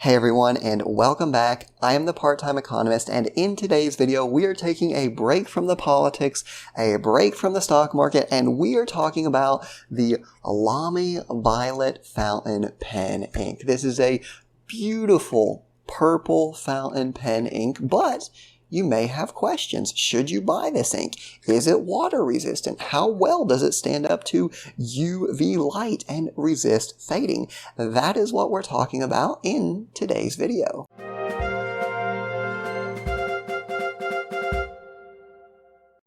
Hey everyone, and welcome back. I am the part-time economist, and in today's video we are taking a break from the politics, a break from the stock market, and we are talking about the Lamy Violet Fountain Pen ink. This is a beautiful purple fountain pen ink, but you may have questions. Should you buy this ink? Is it water resistant? How well does it stand up to UV light and resist fading? That is what we're talking about in today's video.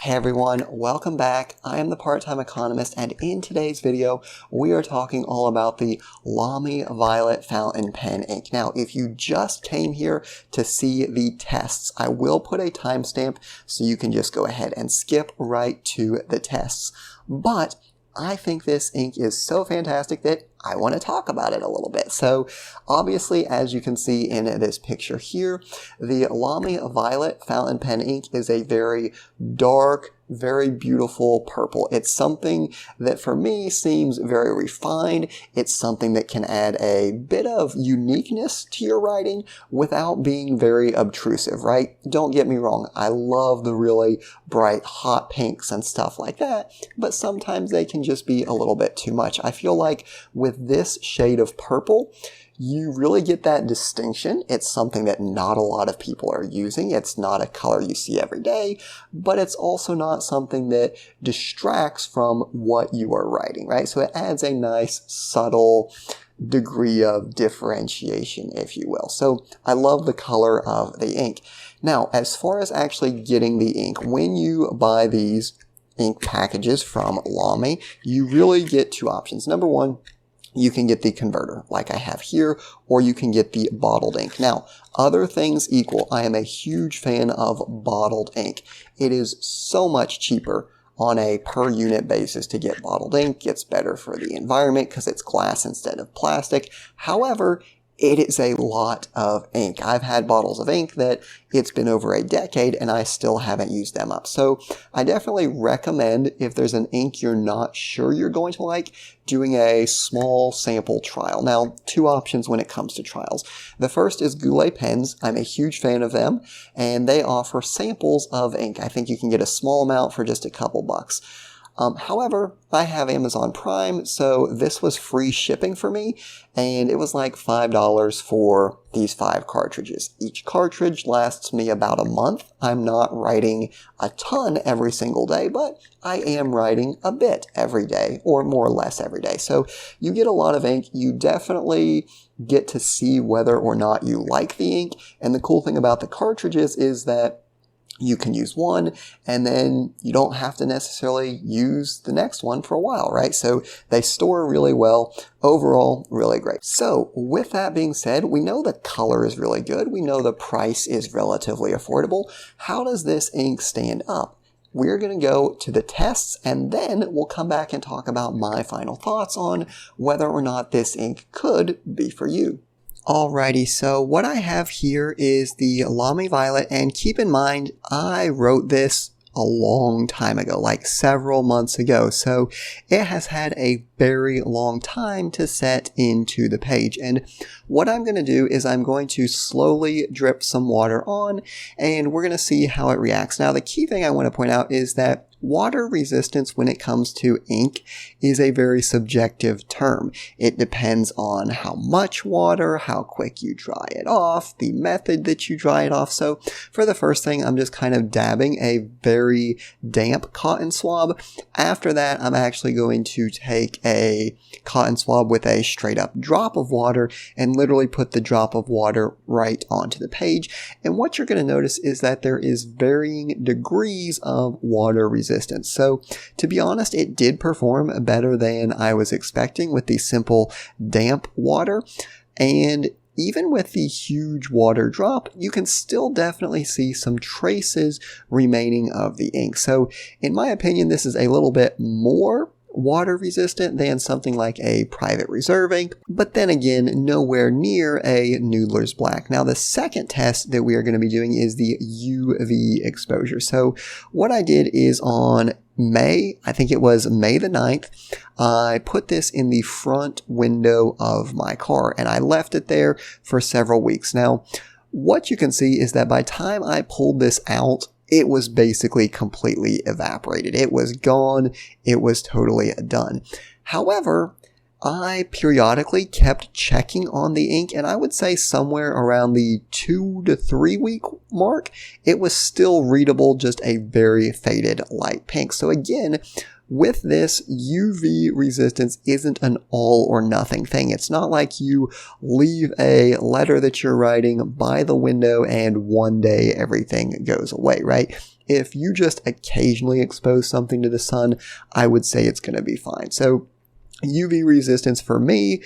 Hey everyone, welcome back. I am the part-time economist, and in today's video we are talking all about the Lamy Violet Fountain Pen ink. Now, if you just came here to see the tests, I will put a timestamp so you can just go ahead and skip right to the tests. But I think this ink is so fantastic that I want to talk about it a little bit. So obviously, as you can see in this picture here, the Lamy Violet Fountain Pen ink is a very dark, very beautiful purple. It's something that for me seems very refined. It's something that can add a bit of uniqueness to your writing without being very obtrusive, right? Don't get me wrong. I love the really bright, hot pinks and stuff like that, but sometimes they can just be a little bit too much. I feel like with this shade of purple, you really get that distinction. It's something that not a lot of people are using. It's not a color you see every day, but it's also not something that distracts from what you are writing, right? So it adds a nice, subtle degree of differentiation, if you will. So I love the color of the ink. Now, as far as actually getting the ink, when you buy these ink packages from Lamy, you really get two options. Number one, you can get the converter like I have here, or you can get the bottled ink. Now, other things equal, I am a huge fan of bottled ink. It is so much cheaper on a per unit basis to get bottled ink. It's better for the environment because it's glass instead of plastic. However, it is a lot of ink. I've had bottles of ink that it's been over a decade and I still haven't used them up. So I definitely recommend, if there's an ink you're not sure you're going to like, doing a small sample trial. Now, two options when it comes to trials. The first is Goulet pens. I'm a huge fan of them, and they offer samples of ink. I think you can get a small amount for just a couple bucks. However, I have Amazon Prime, so this was free shipping for me, and it was like $5 for these 5 cartridges. Each cartridge lasts me about a month. I'm not writing a ton every single day, but I am writing a bit every day, or more or less every day. So you get a lot of ink. You definitely get to see whether or not you like the ink, and the cool thing about the cartridges is that you can use one and then you don't have to necessarily use the next one for a while, right? So they store really well. Overall, really great. So with that being said, we know the color is really good. We know the price is relatively affordable. How does this ink stand up? We're going to go to the tests, and then we'll come back and talk about my final thoughts on whether or not this ink could be for you. Alrighty, so what I have here is the Lamy Violet, and keep in mind, I wrote this a long time ago, like several months ago, so it has had a very long time to set into the page. And what I'm going to do is I'm going to slowly drip some water on, and we're going to see how it reacts. Now, the key thing I want to point out is that water resistance when it comes to ink is a very subjective term. It depends on how much water, how quick you dry it off, the method that you dry it off. So for the first thing, I'm just kind of dabbing a very damp cotton swab. After that, I'm actually going to take a cotton swab with a straight up drop of water and literally put the drop of water right onto the page. And what you're going to notice is that there is varying degrees of water resistance. So to be honest, it did perform better than I was expecting with the simple damp water. And even with the huge water drop, you can still definitely see some traces remaining of the ink. So in my opinion, this is a little bit more water resistant than something like a private reserve ink, but then again, nowhere near a Noodler's Black. Now, the second test that we are going to be doing is the UV exposure. So what I did is on May, I think it was May the 9th, I put this in the front window of my car and I left it there for several weeks. Now, what you can see is that by the time I pulled this out, it was basically completely evaporated. It was gone. It was totally done. However, I periodically kept checking on the ink, and I would say somewhere around the 2 to 3 week mark, it was still readable, just a very faded light pink. So again, with this, UV resistance isn't an all or nothing thing. It's not like you leave a letter that you're writing by the window and one day everything goes away, right? If you just occasionally expose something to the sun, I would say it's going to be fine. So UV resistance for me,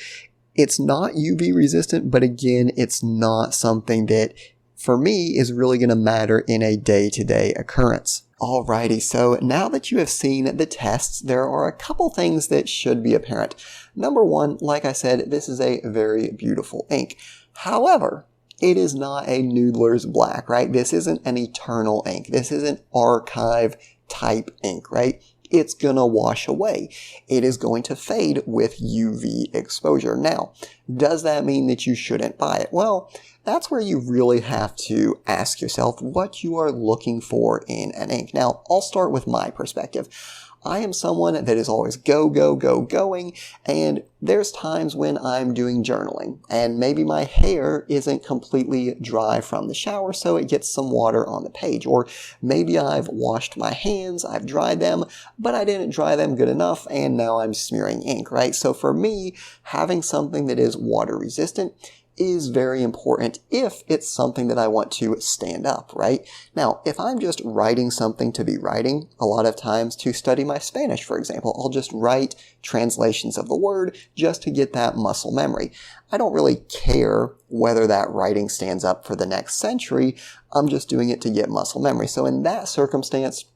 it's not UV resistant, but again, it's not something that for me is really going to matter in a day-to-day occurrence. Alrighty, so now that you have seen the tests, there are a couple things that should be apparent. Number one, like I said, this is a very beautiful ink. However, it is not a Noodler's Black, right? This isn't an eternal ink. This isn't archive type ink, right? It's gonna wash away. It is going to fade with UV exposure. Now, does that mean that you shouldn't buy it? Well, that's where you really have to ask yourself what you are looking for in an ink. Now, I'll start with my perspective. I am someone that is always going, and there's times when I'm doing journaling, and maybe my hair isn't completely dry from the shower, so it gets some water on the page. Or maybe I've washed my hands, I've dried them, but I didn't dry them good enough, and now I'm smearing ink, right? So for me, having something that is water resistant is very important if it's something that I want to stand up, right? Now, if I'm just writing something to be writing, a lot of times to study my Spanish, for example, I'll just write translations of the word just to get that muscle memory. I don't really care whether that writing stands up for the next century. I'm just doing it to get muscle memory. So in that circumstance,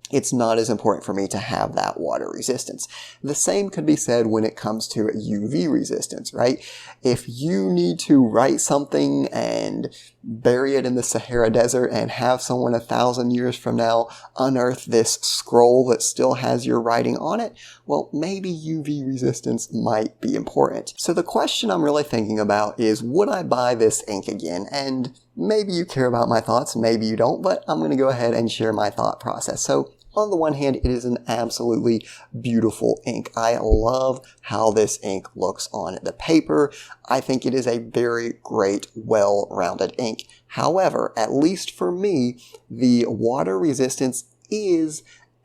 it's not as important for me to have that water resistance. The same could be said when it comes to UV resistance, right? If you need to write something and bury it in the Sahara Desert and have someone 1,000 years from now unearth this scroll that still has your writing on it, well, maybe UV resistance might be important. So the question I'm really thinking about is, would I buy this ink again? And maybe you care about my thoughts, maybe you don't, but I'm going to go ahead and share my thought process. So on the one hand, it is an absolutely beautiful ink. I love how this ink looks on the paper. I think it is a very great, well-rounded ink. However, at least for me, the water resistance is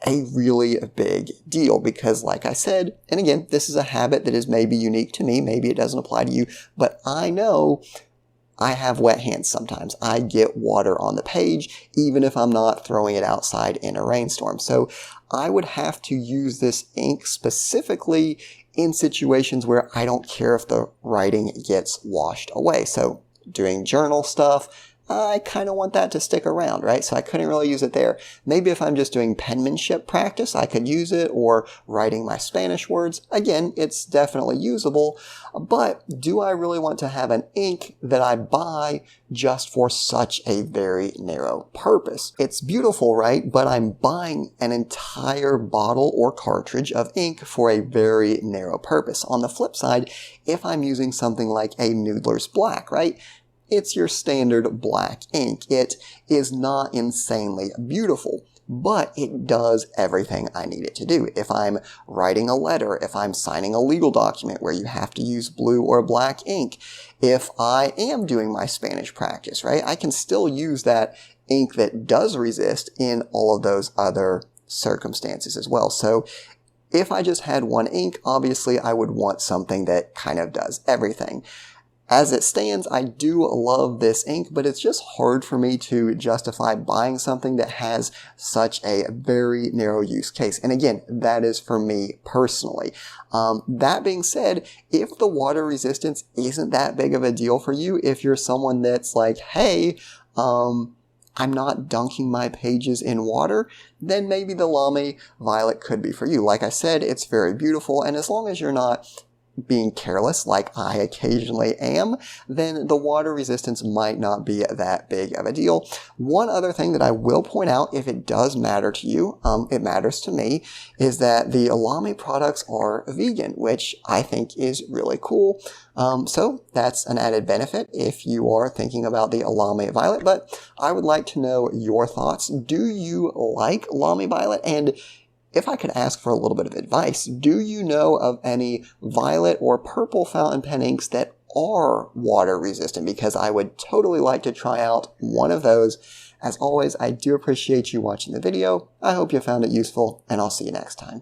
a really big deal because, like I said, and again, this is a habit that is maybe unique to me, maybe it doesn't apply to you, but I know I have wet hands sometimes. I get water on the page, even if I'm not throwing it outside in a rainstorm. So I would have to use this ink specifically in situations where I don't care if the writing gets washed away. So doing journal stuff, I kind of want that to stick around, right? So I couldn't really use it there. Maybe if I'm just doing penmanship practice, I could use it, or writing my Spanish words. Again, it's definitely usable, but do I really want to have an ink that I buy just for such a very narrow purpose? It's beautiful, right? But I'm buying an entire bottle or cartridge of ink for a very narrow purpose. On the flip side, if I'm using something like a Noodler's Black, right? It's your standard black ink. It is not insanely beautiful, but it does everything I need it to do. If I'm writing a letter, if I'm signing a legal document where you have to use blue or black ink, if I am doing my Spanish practice, right, I can still use that ink that does resist in all of those other circumstances as well. So if I just had one ink, obviously I would want something that kind of does everything. As it stands, I do love this ink, but it's just hard for me to justify buying something that has such a very narrow use case. And again, that is for me personally. That being said, if the water resistance isn't that big of a deal for you, if you're someone that's like, hey, I'm not dunking my pages in water, then maybe the Lamy Violet could be for you. Like I said, it's very beautiful, and as long as you're not being careless like I occasionally am, then the water resistance might not be that big of a deal. One other thing that I will point out, if it does matter to you, it matters to me, is that the Lamy products are vegan, which I think is really cool. So that's an added benefit if you are thinking about the Lamy Violet, but I would like to know your thoughts. Do you like Lamy Violet? And if I could ask for a little bit of advice, do you know of any violet or purple fountain pen inks that are water resistant? Because I would totally like to try out one of those. As always, I do appreciate you watching the video. I hope you found it useful, and I'll see you next time.